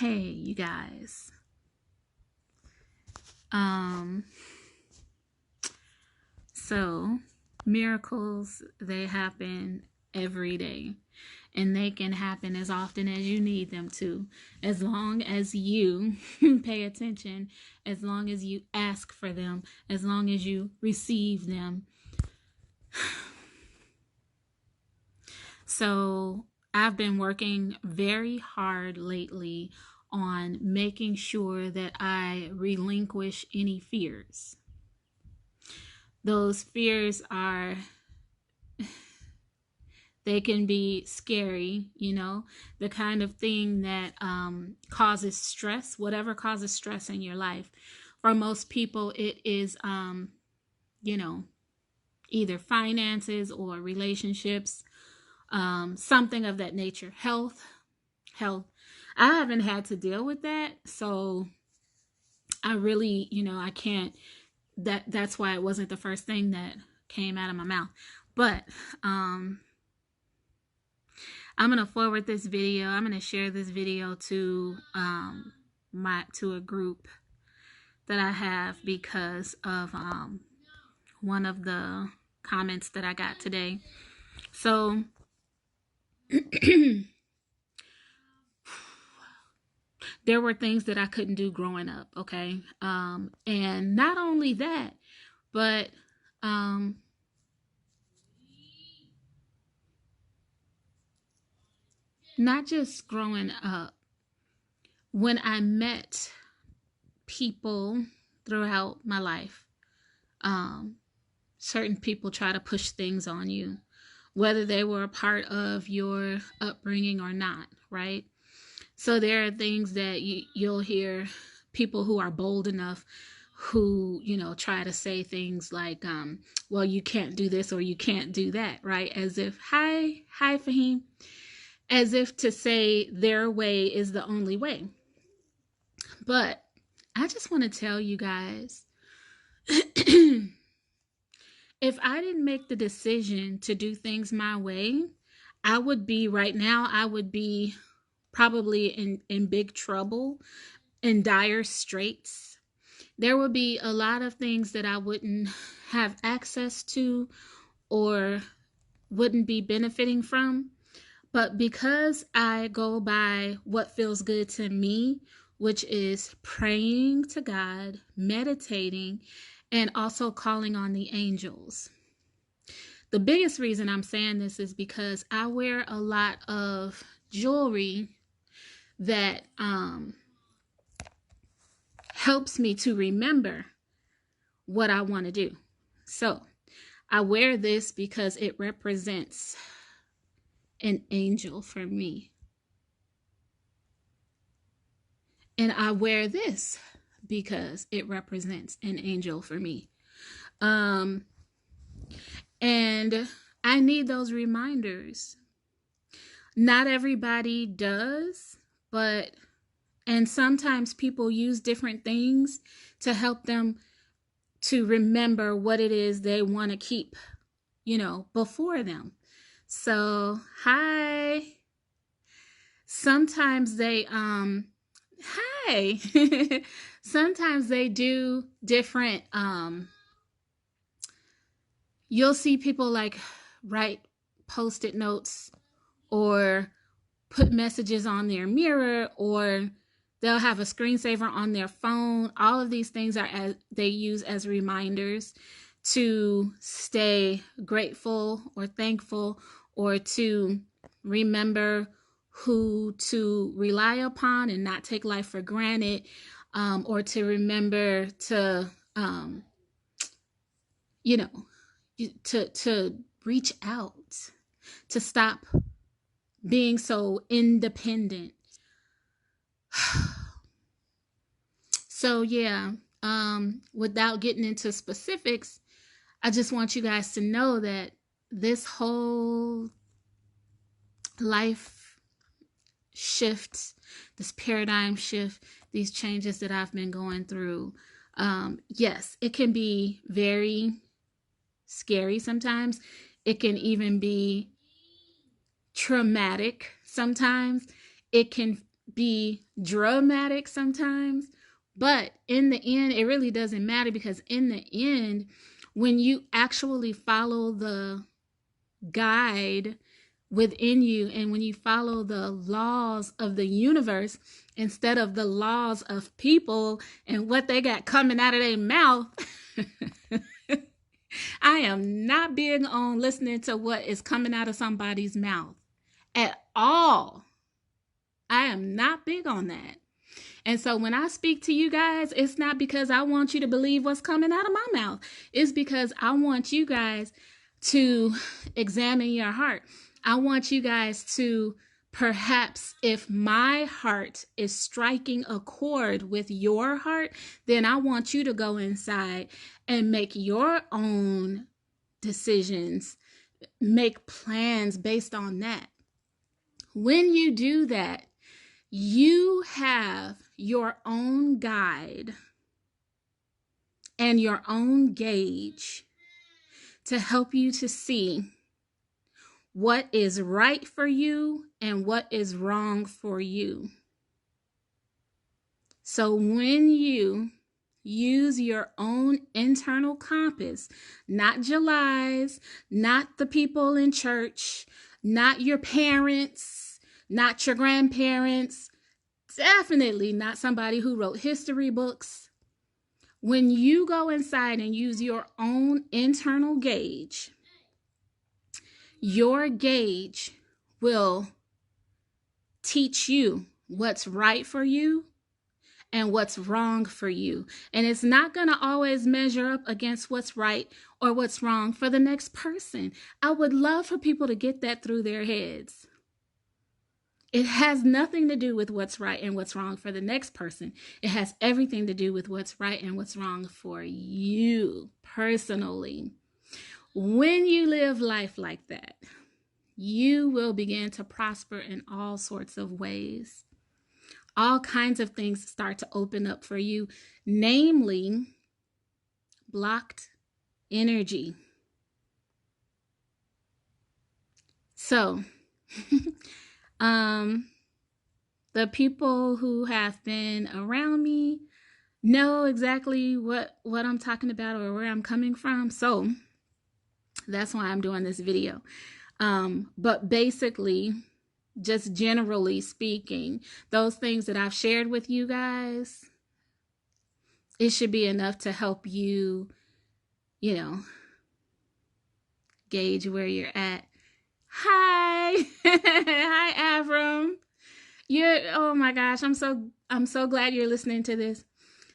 Hey, you guys. So miracles, they happen every day, and they can happen as often as you need them to, as long as you pay attention, as long as you ask for them, as long as you receive them. So I've been working very hard lately on making sure that I relinquish any fears. Those fears are, they can be scary, the kind of thing that causes stress, whatever causes stress in your life. For most people, it is, either finances or relationships, something of that nature. Health. I haven't had to deal with that, so I really, I can't. That's why it wasn't the first thing that came out of my mouth. But I'm gonna forward this video. I'm gonna share this video to to a group that I have because of one of the comments that I got today. So there were things that I couldn't do growing up, okay? And not only that, but not just growing up. When I met people throughout my life, certain people try to push things on you, whether they were a part of your upbringing or not, right? So there are things that you'll hear people who are bold enough who, try to say things like, well, you can't do this or you can't do that, right? As if, hi, Fahim, as if to say their way is the only way. But I just want to tell you guys, if I didn't make the decision to do things my way, I would be probably in big trouble, in dire straits. There would be a lot of things that I wouldn't have access to or wouldn't be benefiting from. But because I go by what feels good to me, which is praying to God, meditating, and also calling on the angels. The biggest reason I'm saying this is because I wear a lot of jewelry that helps me to remember what I want to do. So I wear this because it represents an angel for me. And I wear this because it represents an angel for me. And I need those reminders. Not everybody does, and sometimes people use different things to help them to remember what it is they want to keep, before them. So, hi. Sometimes they, hi. Sometimes they do different, you'll see people like write post-it notes or put messages on their mirror, or they'll have a screensaver on their phone. All of these things they use as reminders to stay grateful or thankful, or to remember who to rely upon and not take life for granted, or to remember to, to reach out, to stop being so independent. So yeah, without getting into specifics, I just want you guys to know that this whole life shift, this paradigm shift, these changes that I've been going through, yes, it can be very scary sometimes. It can even be traumatic sometimes. It can be dramatic sometimes, but in the end, it really doesn't matter, because in the end, when you actually follow the guide within you, and when you follow the laws of the universe instead of the laws of people and what they got coming out of their mouth. I am not big on listening to what is coming out of somebody's mouth at all. I am not big on that. And so when I speak to you guys, it's not because I want you to believe what's coming out of my mouth. It's because I want you guys to examine your heart. I want you guys to, perhaps if my heart is striking a chord with your heart, then I want you to go inside and make your own decisions, make plans based on that. When you do that, you have your own guide and your own gauge to help you to see what is right for you and what is wrong for you. So when you use your own internal compass, not July's, not the people in church, not your parents, not your grandparents, definitely not somebody who wrote history books. When you go inside and use your own internal gauge, your gauge will teach you what's right for you and what's wrong for you. And it's not going to always measure up against what's right or what's wrong for the next person. I would love for people to get that through their heads. It has nothing to do with what's right and what's wrong for the next person. It has everything to do with what's right and what's wrong for you personally. When you live life like that, you will begin to prosper in all sorts of ways. All kinds of things start to open up for you, namely blocked energy. So, the people who have been around me know exactly what I'm talking about or where I'm coming from. So that's why I'm doing this video. But basically, just generally speaking, those things that I've shared with you guys, it should be enough to help you, gauge where you're at. Hi. Hi, Avram. Oh my gosh, I'm so glad you're listening to this.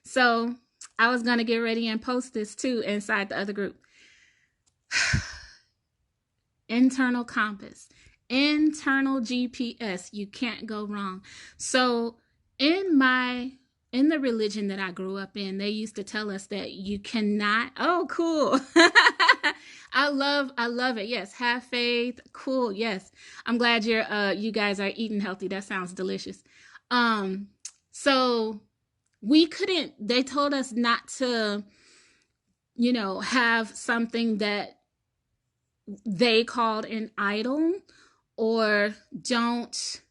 So I was going to get ready and post this too inside the other group. Internal compass, internal GPS, you can't go wrong. So in the religion that I grew up in, they used to tell us that you cannot, oh, cool. I love it. Yes. Have faith. Cool. Yes. I'm glad you guys are eating healthy. That sounds delicious. So they told us not to, have something that they called an idol, or don't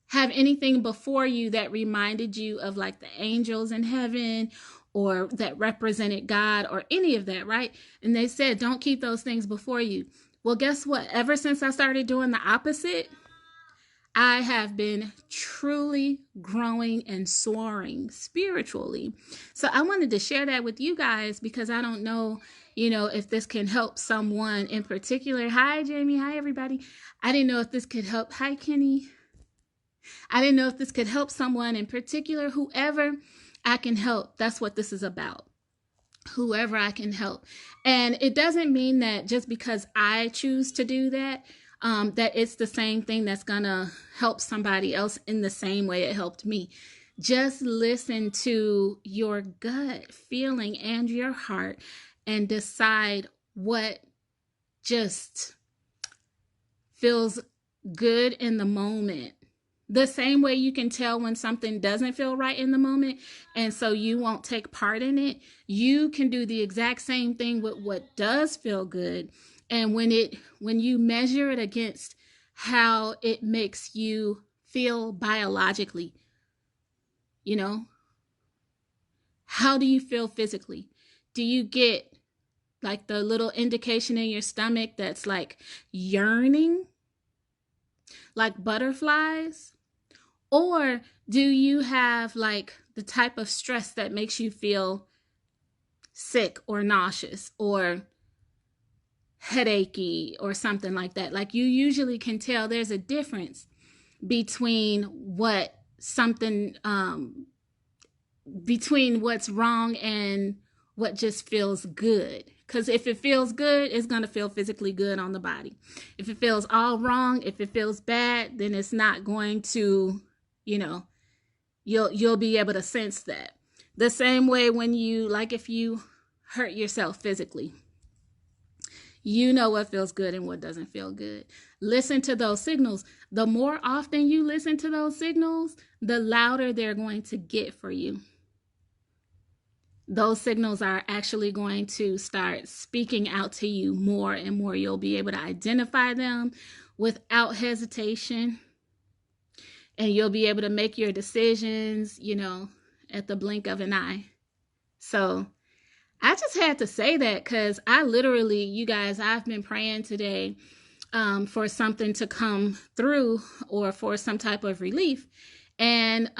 have anything before you that reminded you of like the angels in heaven or that represented God or any of that, right? And they said, don't keep those things before you. Well, guess what? Ever since I started doing the opposite, I have been truly growing and soaring spiritually. So I wanted to share that with you guys because I don't know, if this can help someone in particular. Hi, Jamie. Hi, everybody. I didn't know if this could help. Hi, Kenny. I didn't know if this could help someone in particular. Whoever I can help, that's what this is about. Whoever I can help. And it doesn't mean that just because I choose to do that, that it's the same thing that's going to help somebody else in the same way it helped me. Just listen to your gut feeling and your heart and decide what just feels good in the moment. The same way you can tell when something doesn't feel right in the moment, and so you won't take part in it, you can do the exact same thing with what does feel good. And when you measure it against how it makes you feel biologically? You know, how do you feel physically? Do you get like the little indication in your stomach that's like yearning, like butterflies? Or do you have like the type of stress that makes you feel sick or nauseous or headachy or something like that? Like, you usually can tell there's a difference between what something between what's wrong and what just feels good. Because if it feels good, it's going to feel physically good on the body. If it feels all wrong, if it feels bad, then it's not going to, you know, you'll be able to sense that. The same way when you, like, if you hurt yourself physically, you know what feels good and what doesn't feel good. Listen to those signals. The more often you listen to those signals, the louder they're going to get for you. Those signals are actually going to start speaking out to you more and more. You'll be able to identify them without hesitation, and you'll be able to make your decisions, you know, at the blink of an eye. So I just had to say that because I literally, you guys, I've been praying today for something to come through or for some type of relief. And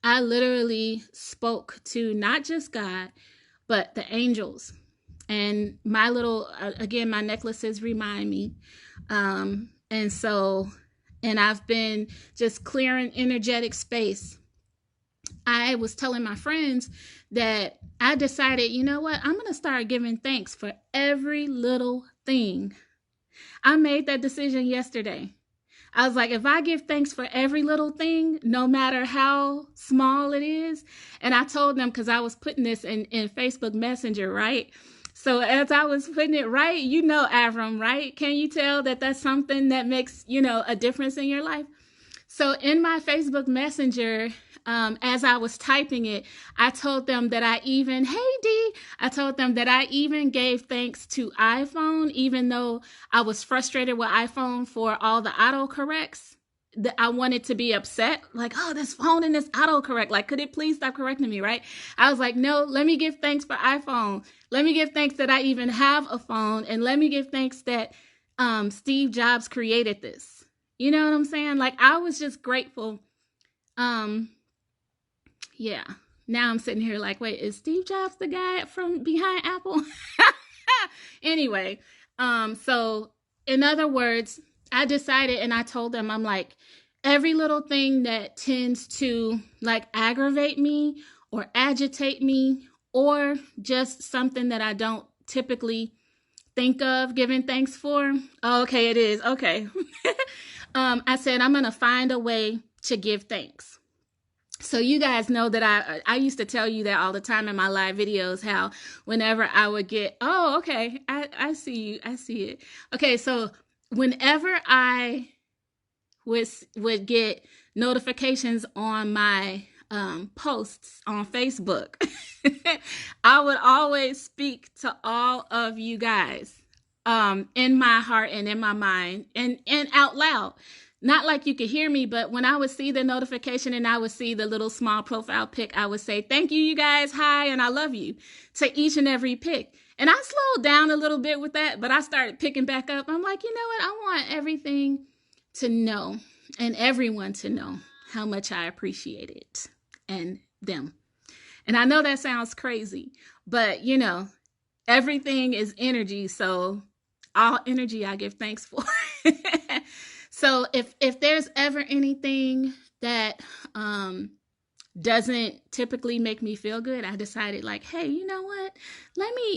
I literally spoke to not just God, but the angels. And my little, again, my necklaces remind me. And I've been just clearing energetic space. I was telling my friends that I decided, you know what, I'm going to start giving thanks for every little thing. I made that decision yesterday. I was like, if I give thanks for every little thing, no matter how small it is, and I told them, because I was putting this in Facebook Messenger, right? So as I was putting it, right, you know, Avram, right? Can you tell that that's something that makes, you know, a difference in your life? So in my Facebook Messenger, as I was typing it, I told them that I even gave thanks to iPhone, even though I was frustrated with iPhone for all the autocorrects. That I wanted to be upset, like, oh, this phone and this autocorrect, like, could it please stop correcting me, right? I was like, no, let me give thanks for iPhone. Let me give thanks that I even have a phone, and let me give thanks that Steve Jobs created this. You know what I'm saying? Like, I was just grateful. Yeah. Now I'm sitting here like, wait, is Steve Jobs the guy from behind Apple? Anyway, so in other words, I decided, and I told them, I'm like, every little thing that tends to like aggravate me or agitate me, or just something that I don't typically think of giving thanks for. Oh, okay, it is. Okay. I said, I'm going to find a way to give thanks. So you guys know that I used to tell you that all the time in my live videos, how whenever I would get, oh, okay, I see you. I see it. Okay, so whenever I would get notifications on my posts on Facebook, I would always speak to all of you guys in my heart and in my mind and out loud. Not like you could hear me, but when I would see the notification and I would see the little small profile pic, I would say, thank you, you guys, hi, and I love you, to each and every pic. And I slowed down a little bit with that, but I started picking back up. I'm like, you know what? I want everything to know and everyone to know how much I appreciate it and them. And I know that sounds crazy, but you know, everything is energy. So all energy I give thanks for. So if there's ever anything that doesn't typically make me feel good, I decided like, hey, you know what?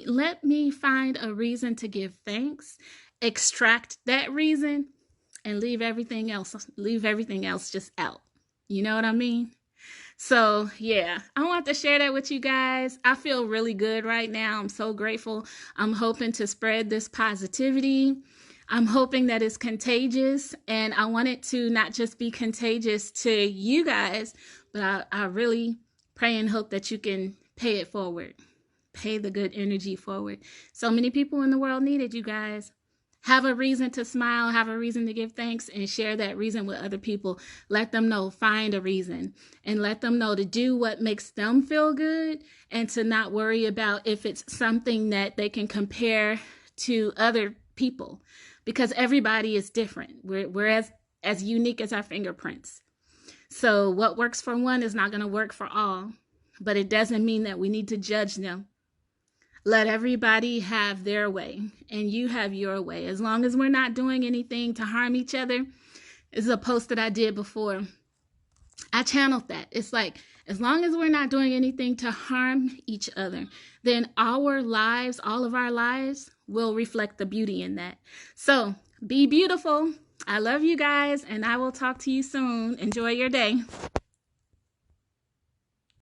Let me find a reason to give thanks, extract that reason, and leave everything else just out. You know what I mean? So yeah, I want to share that with you guys. I feel really good right now. I'm so grateful. I'm hoping to spread this positivity. I'm hoping that it's contagious, and I want it to not just be contagious to you guys, but I really pray and hope that you can pay it forward. Pay the good energy forward. So many people in the world need it, you guys. Have a reason to smile, have a reason to give thanks, and share that reason with other people. Let them know, find a reason, and let them know to do what makes them feel good, and to not worry about if it's something that they can compare to other people, because everybody is different. We're as unique as our fingerprints. So what works for one is not going to work for all, but it doesn't mean that we need to judge them. Let everybody have their way, and you have your way. As long as we're not doing anything to harm each other. This is a post that I did before. I channeled that. It's like, as long as we're not doing anything to harm each other, then our lives, all of our lives, will reflect the beauty in that. So be beautiful. I love you guys, and I will talk to you soon. Enjoy your day.